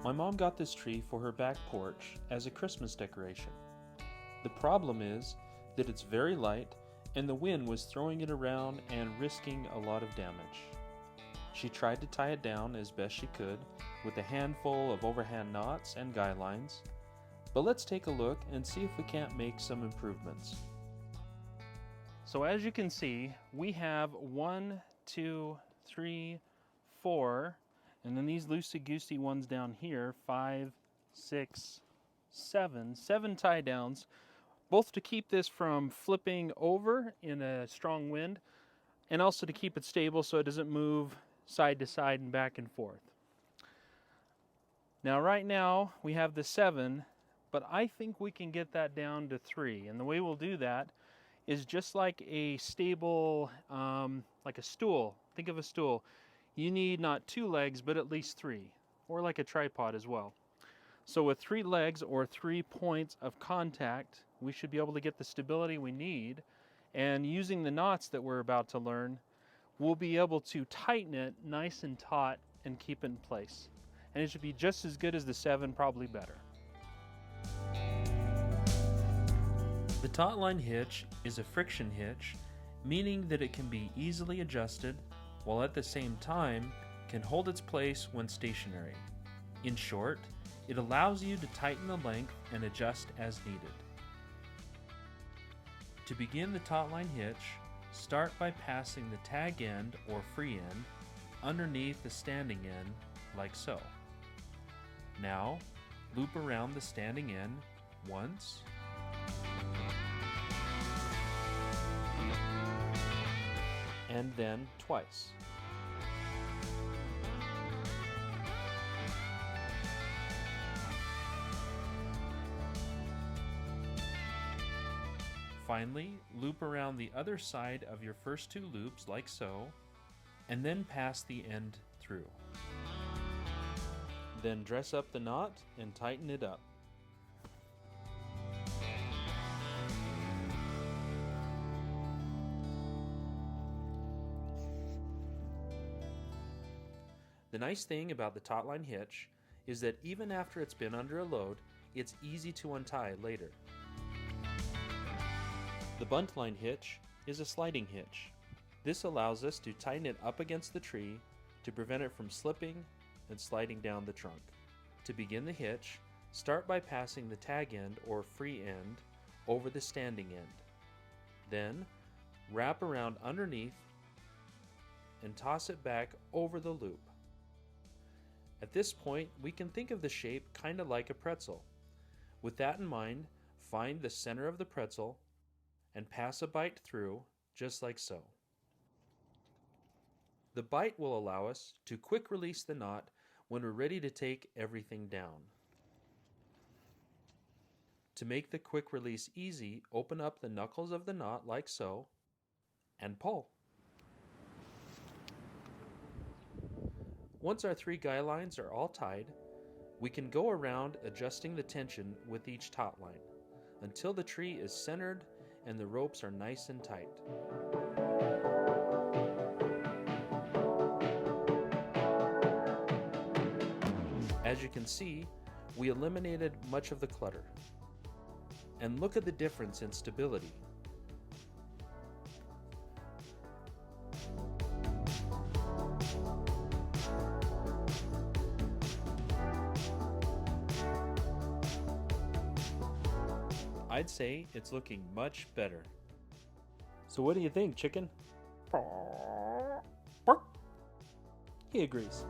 My mom got this tree for her back porch as a Christmas decoration. The problem is that it's very light and the wind was throwing it around and risking a lot of damage. She tried to tie it down as best she could with a handful of overhand knots and guy lines, but let's take a look and see if we can't make some improvements. So as you can see, we have 1, 2, 3, 4, and then these loosey-goosey ones down here, 5, 6, 7 tie downs, both to keep this from flipping over in a strong wind and also to keep it stable so it doesn't move side to side and back and forth. Now right now we have the 7, but I think we can get that down to 3, and the way we'll do that is just like a stable, like a stool. Think of a stool. You need not 2 legs, but at least 3, or like a tripod as well. So with 3 legs or 3 points of contact, we should be able to get the stability we need, and using the knots that we're about to learn, we'll be able to tighten it nice and taut and keep it in place. And it should be just as good as the 7, probably better. The TAUTLINE hitch is a friction hitch, meaning that it can be easily adjusted while at the same time can hold its place when stationary. In short, it allows you to tighten the length and adjust as needed. To begin the TAUTLINE hitch, start by passing the tag end or free end underneath the standing end like so. Now, loop around the standing end once, and then twice. Finally, loop around the other side of your first 2 loops like so, and then pass the end through. Then dress up the knot and tighten it up. The nice thing about the TAUTLINE hitch is that even after it's been under a load, it's easy to untie later. The BUNTEINE hitch is a sliding hitch. This allows us to tighten it up against the tree to prevent it from slipping and sliding down the trunk. To begin the hitch, start by passing the tag end or free end over the standing end. Then, wrap around underneath and toss it back over the loop. At this point, we can think of the shape kind of like a pretzel. With that in mind, find the center of the pretzel and pass a bite through, just like so. The bite will allow us to quick release the knot when we're ready to take everything down. To make the quick release easy, open up the knuckles of the knot like so, and pull. Once our 3 guy lines are all tied, we can go around adjusting the tension with each TAUTLINE until the tree is centered and the ropes are nice and tight. As you can see, we eliminated much of the clutter. And look at the difference in stability. I'd say it's looking much better. So what do you think, chicken? He agrees.